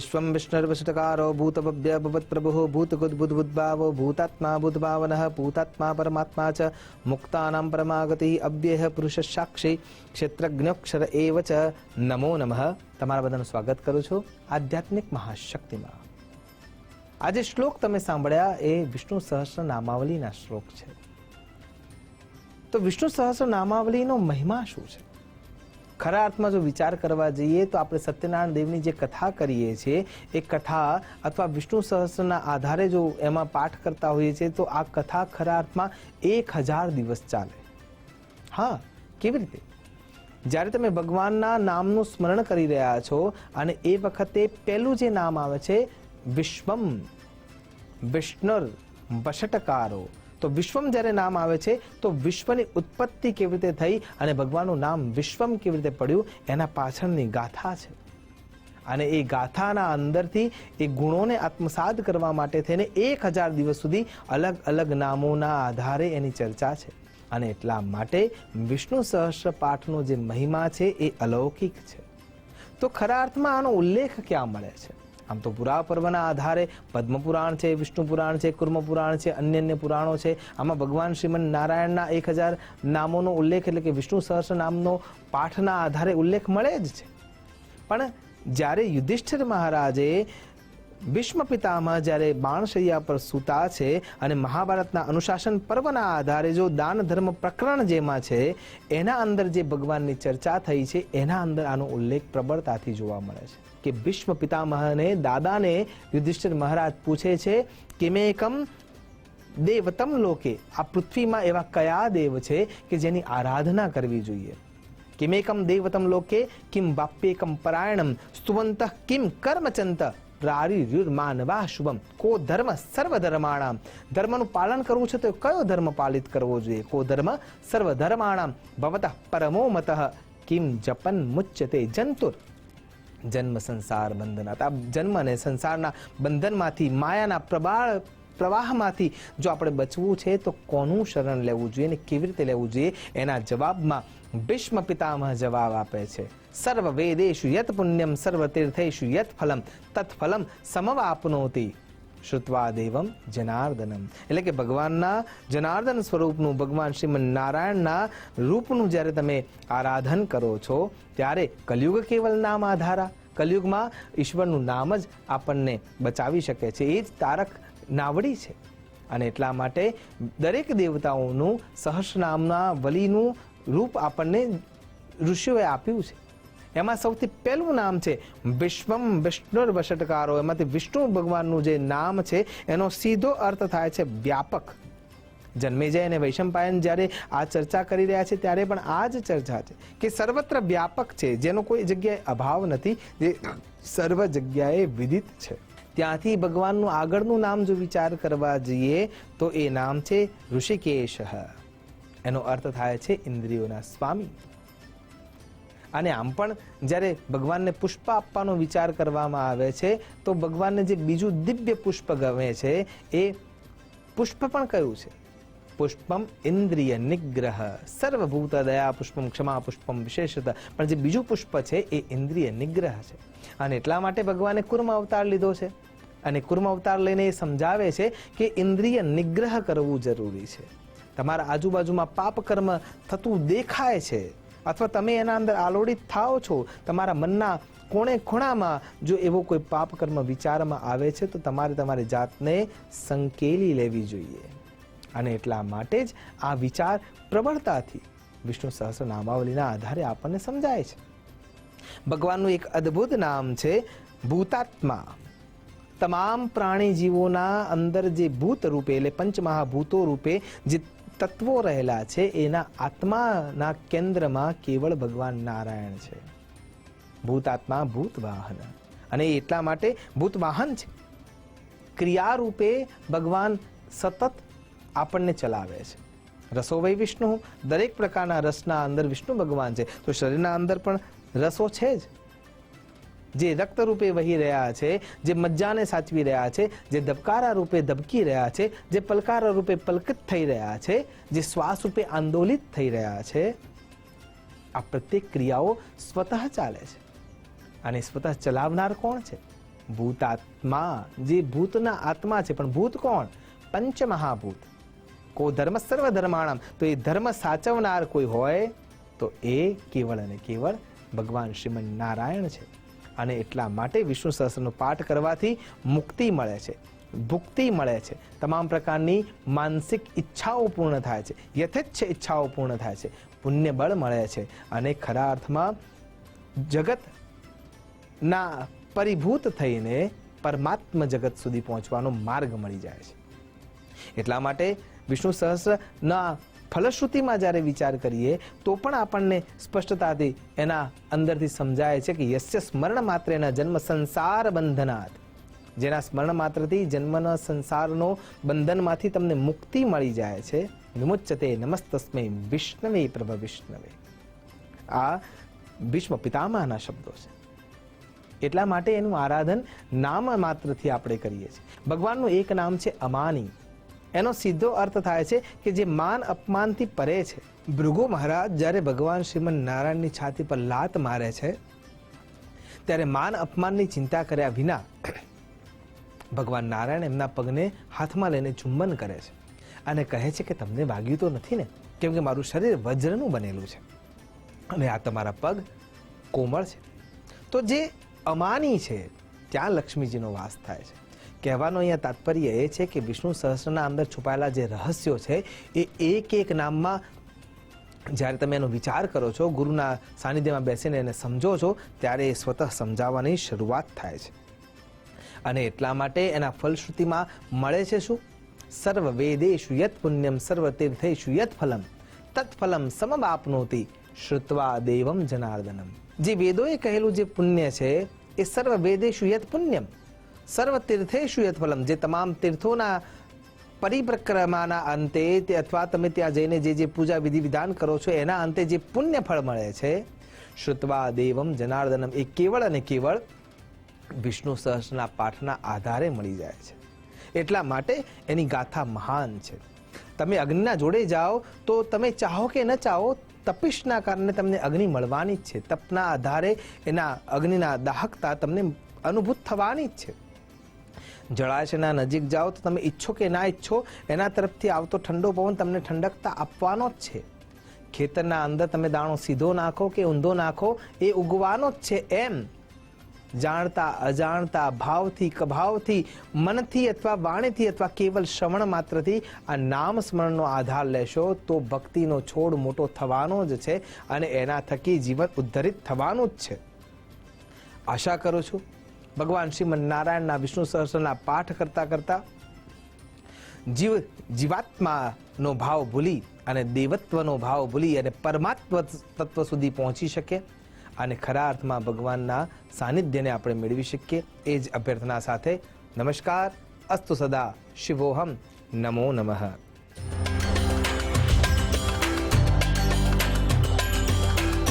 विश्वं विष्णुर्वशटकारो भूतभव्य भवत्प्रभुः भूतगुद्बुद्बुद्भावो भूतात्मा बुद्भावनः भूतात्मा परमात्मा च मुक्तानां परमागतिः अव्ययः पुरुषः साक्षी क्षेत्रज्ञोक्षर एव च नमो नमः। તમારા બધાનું સ્વાગત કરું છું આધ્યાત્મિક મહાશક્તિમાં। આજે શ્લોક તમે સાંભળ્યા એ વિષ્ણુ સહસ્ર નામાવલીના શ્લોક છે। તો વિષ્ણુ સહસ્ર નામાવલીનો મહિમા શું છે? ખરા અર્થમાં જો વિચાર કરવા જઈએ તો આપણે સત્યનારાયણ દેવની જે કથા કરીએ છીએ એ કથા અથવા વિષ્ણુ સહસ્રના આધારે જો એમાં પાઠ કરતા હોઈએ છીએ તો આ કથા ખરા અર્થમાં 1000 દિવસ ચાલે। હા, કેવી રીતે? જ્યારે તમે ભગવાનના નામનું સ્મરણ કરી રહ્યા છો અને એ વખતે પહેલું જે નામ આવે છે વિશ્વમ વિષ્ણુર વશટકારો, તો વિશ્વમ જ્યારે નામ આવે છે તો વિશ્વની ઉત્પત્તિ કેવી રીતે થઈ અને ભગવાનનું નામ વિશ્વમ કેવી રીતે પડ્યું એના પાછળની ગાથા છે। અને એ ગાથાના અંદરથી એ ગુણોને આત્મસાત કરવા માટે થઈને 1000 દિવસ સુધી અલગ અલગ નામોના આધારે એની ચર્ચા છે। અને એટલા માટે વિષ્ણુ સહસ્ર પાઠનો જે મહિમા છે એ અલૌકિક છે। તો ખરા અર્થમાં આનો ઉલ્લેખ ક્યાં મળે છે? આમ તો પુરા પર્વના આધારે પદ્મ પુરાણ છે, વિષ્ણુ પુરાણ છે, કુર્મ પુરાણ છે, અન્ય પુરાણો છે। આમાં ભગવાન શ્રીમન નારાયણના 1000 નામોનો ઉલ્લેખ એટલે કે વિષ્ણુ સહસ્ર નામનો પાઠના આધારે ઉલ્લેખ મળે જ છે। પણ જ્યારે યુધિષ્ઠિર મહારાજે ભીષ્મ પિતામહ જ્યારે બાણશૈયા પર સૂતા છે અને મહાભારતના અનુશાસન પર્વના આધારે જો દાન ધર્મ પ્રકરણ જેમાં છે એના અંદર જે ભગવાનની ચર્ચા થઈ છે એના અંદર આનો ઉલ્લેખ પ્રબળતાથી જોવા મળે છે કે ભીષ્મ પિતામહને દાદાને યુધિષ્ઠિર મહારાજ પૂછે છે કિમેકમ દેવતમ લોકે, આ પૃથ્વીમાં એવા કયા દેવ છે કે જેની આરાધના કરવી જોઈએ? કિમેકમ દેવતમ લોકે કિમ વાપ્યેકમ પરાયણમ સ્તુવંતઃ કિમ કર્મચંત માનવા શુભમ, કો ધર્મ સર્વધર્માણામ, ધર્મનું પાલન કરવું છે તો કયો ધર્મ પાલિત કરવો જોઈએ? કો ધર્મ સર્વધર્માણામ ભવતઃ પરમો મતઃ કિમ જપન મુચ્યતે જંતુર જન્મ સંસાર બંધનાત। આ જન્મ અને સંસારના બંધનમાંથી માયાના પ્રવાહમાંથી જો આપણે બચવું છે તો કોનું શરણ લેવું જોઈએ અને કેવી રીતે લેવું જોઈએ એના જવાબમાં ભીષ્મ પિતામહ જવાબ આપે છે સર્વ વેદેશુ યત પુણ્યમ સર્વ તીર્થેશુ યત ફલમ તત્ફલમ સમવાપ્નોતિ શ્રુત્વા દેવમ જનાર્દનમ। એટલે કે ભગવાનના જનાર્દન સ્વરૂપનું, ભગવાન શ્રીમન નારાયણના રૂપનું જ્યારે તમે આરાધન કરો છો ત્યારે કલયુગ કેવલ નામ આધારા, કલયુગમાં ઈશ્વરનું નામ જ આપણને બચાવી શકે છે, એ જ તારક નાવડી છે। અને એટલા માટે દરેક દેવતાઓનું સહસ્રનામના વલીનું રૂપ આપણને ઋષિઓએ આપ્યું છે। એમાં સૌથી પહેલું નામ છે વિશ્વમ વિષ્ણુર વશટકારો। એમાંથી વિષ્ણુ ભગવાનનું જે નામ છે એનો સીધો અર્થ થાય છે વ્યાપક। જન્મેજય અને વૈશંપાયન જ્યારે આ ચર્ચા કરી રહ્યા છે ત્યારે પણ આ જ ચર્ચા છે કે સર્વત્ર વ્યાપક છે, જેનો કોઈ જગ્યાએ અભાવ નથી, જે સર્વ જગ્યાએ વિદિત છે। ત્યાંથી ભગવાનનું આગળનું નામ જો વિચાર કરવા જઈએ તો એ નામ છે ઋષિકેશ। એનો અર્થ થાય છે ઇન્દ્રિયોના સ્વામી। અને આમ પણ જ્યારે ભગવાનને પુષ્પ આપવાનો વિચાર કરવામાં આવે છે તો ભગવાનને જે બીજું દિવ્ય પુષ્પ ગમે છે એ પુષ્પ પણ કયું છે? પુષ્પમ ઇન્દ્રિય નિગ્રહ, સર્વભૂત દયા પુષ્પમ ક્ષમા પુષ્પમ વિશેષત। પણ જે બીજું પુષ્પ છે એ ઇન્દ્રિય નિગ્રહ છે। અને એટલા માટે ભગવાને કુર્મ અવતાર લીધો છે અને કુર્મ અવતાર લઈને એ સમજાવે છે કે ઇન્દ્રિય નિગ્રહ કરવું જરૂરી છે। તમારા આજુબાજુમાં પાપ કર્મ થતું દેખાય છે અથવા તમે એના અંદર આલોડિત થાઓ છો, તમારા મનના કોણે ખૂણામાં જો એવો કોઈ પાપ કર્મ વિચારમાં આવે છે તો તમારે તમારી જાતને સંકેલી લેવી જોઈએ। અને એટલા માટે જ આ વિચાર પ્રબળતાથી વિષ્ણુ સહસ્ર નામાવલીના આધારે આપણને સમજાય છે। ભગવાનનું એક અદ્ભુત નામ છે ભૂતાત્મા। તમામ પ્રાણી જીવોના અંદર જે ભૂત રૂપે એટલે પંચમહાભૂતો રૂપે જે તત્વો રહેલા છે એના આત્માના કેન્દ્રમાં કેવળ ભગવાન નારાયણ છે। ભૂતાત્મા ભૂત વાહન, અને એટલા માટે ભૂત વાહન છે। ક્રિયા રૂપે ભગવાન સતત આપણને ચલાવે છે। રસો વૈ વિષ્ણુ, દરેક પ્રકારના રસના અંદર વિષ્ણુ ભગવાન છે। તો શરીરના અંદર પણ રસો છે જ, જે રક્ત રૂપે વહી રહ્યા છે, જે મજ્જાને સાચવી રહ્યા છે, જે ધબકારા રૂપે ધબકી રહ્યા છે, જે પલકારા રૂપે પલકિત થઈ રહ્યા છે, જે શ્વાસ રૂપે આંદોલિત થઈ રહ્યા છે, આ પ્રત્યેક ક્રિયાઓ સ્વતઃ ચાલે છે। અને સ્વતઃ ચલાવનાર કોણ છે? ભૂતાત્મા, જે ભૂતના આત્મા છે. પણ ભૂત કોણ? પંચમહાભૂત. કો ધર્મ સર્વ ધર્માણમ. તો એ ધર્મ સાચવનાર કોઈ હોય તો એ કેવળ અને કેવળ ભગવાન શ્રીમન નારાયણ છે. અને એટલા માટે વિષ્ણુ સહસ્રનો પાઠ કરવાથી મુક્તિ મળે છે, ભુક્તિ મળે છે, તમામ પ્રકારની માનસિક ઈચ્છાઓ પૂર્ણ થાય છે, યથેચ્છ ઈચ્છાઓ પૂર્ણ થાય છે, પુણ્ય બળ મળે છે અને ખરા અર્થમાં જગતના પરિભૂત થઈને પરમાત્મ જગત સુધી પહોંચવાનો માર્ગ મળી જાય છે. એટલા માટે વિષ્ણુ સહસ્રના ફલશ્રુતિમાં જ્યારે વિચાર કરીએ તો પણ આપણને સ્પષ્ટતાથી એના અંદરથી સમજાય છે કે યસ્ય સ્મરણ માત્રેના જન્મ સંસાર બંધનાત, જેના સ્મરણ માત્રથી જન્મના સંસારનો બંધનમાંથી તમને મુક્તિ મળી જાય છે. વિમુચ્યતે નમસ્તસ્મૈ વિષ્ણવે પ્રભ વિષ્ણવે. આ ભીષ્મ પિતામહના શબ્દો છે. એટલા માટે એનું આરાધન નામ માત્રથી આપણે કરીએ છીએ. ભગવાનનું એક નામ છે અમાની. એનો સીધો અર્થ થાય છે કે જે માન અપમાનથી પરે છે. ભૃગુ મહારાજ જ્યારે ભગવાન શ્રીમન નારાયણની છાતી પર લાત મારે છે ત્યારે માન અપમાનની ચિંતા કર્યા વિના ભગવાન નારાયણ એમના પગને હાથમાં લઈને ચુંબન કરે છે અને કહે છે કે તમને વાગ્યું તો નથી ને? કેમ કે મારું શરીર વજ્રનું બનેલું છે અને આ તમારા પગ કોમળ છે. તો જે અમાની છે ત્યાં લક્ષ્મીજીનો વાસ થાય છે. કહેવાનો અહીંયા તાત્પર્ય એ છે કે વિષ્ણુ સહસ્રના અંદર છુપાયેલા જે રહસ્યો છે એ એક એક નામમાં જ્યારે તમે એનો વિચાર કરો છો, ગુરુના સાનિધ્યમાં બેસીને એને સમજો છો, ત્યારે એ સ્વતઃ સમજાવવાની શરૂઆત થાય છે. અને એટલા માટે એના ફલશ્રુતિમાં મળે છે શું? સર્વ વેદેશુ યત પુણ્યમ સર્વ તીર્થેશુ યત ફલમ તત્ફલમ સમવાપ્નોતિ શ્રુત્વા દેવમ જનાર્દનમ. જે વેદોએ કહેલું જે પુણ્ય છે એ સર્વ વેદેશુ યત પુણ્યમ સર્વ તીર્થેશુ યત ફલમ, જે તમામ તીર્થોના પરિપ્રક્રમાના અંતે અથવા તમે ત્યાં જઈને જે પૂજા વિધિ વિધાન કરો છો એના અંતે જે પુણ્ય ફળ મળે છે, શ્રુત્વા દેવમ જનાર્દનમ, એ કેવળ અને કેવળ વિષ્ણુ સહસ્રના પાઠના આધારે મળી જાય છે. એટલા માટે એની ગાથા મહાન છે. તમે અગ્નિના જોડે જાઓ તો તમે ચાહો કે ન ચાહો, તપિશના કારણે તમને અગ્નિ મળવાની જ છે. તપના આધારે એના અગ્નિના દાહકતા તમને અનુભૂત થવાની જ છે. જળાશયના નજીક જાઓ તો તમે ઈચ્છો કે ના ઈચ્છો એના તરફથી આવતો ઠંડો પવન તમને ઠંડકતા આપવાનો જ છે. ખેતરના અંદર તમે દાણો સીધો નાખો કે ઊંધો નાખો એ ઉગવાનો જ છે. એમ જાણતા અજાણતા, ભાવથી કભાવથી, મનથી અથવા વાણીથી અથવા કેવલ શ્રવણ માત્રથી આ નામ સ્મરણનો આધાર લેશો તો ભક્તિનો છોડ મોટો થવાનો જ છે અને એના થકી જીવન ઉદ્ધરિત થવાનું જ છે. આશા કરું છું ભગવાન શ્રીમન નારાયણના વિષ્ણુ સહસ્રના પાઠ કરતા કરતા જીવાત્માનો ભાવ ભૂલી અને દેવત્વનો ભાવ ભૂલી અને પરમાત્મ તત્વ સુધી પહોંચી શકે અને ખરા અર્થમાં ભગવાનના સાનિધ્યને આપણે મેળવી શકીએ. એ જ અભ્યર્થના સાથે નમસ્કાર. અસ્તુ સદા શિવોહમ. નમો નમઃ.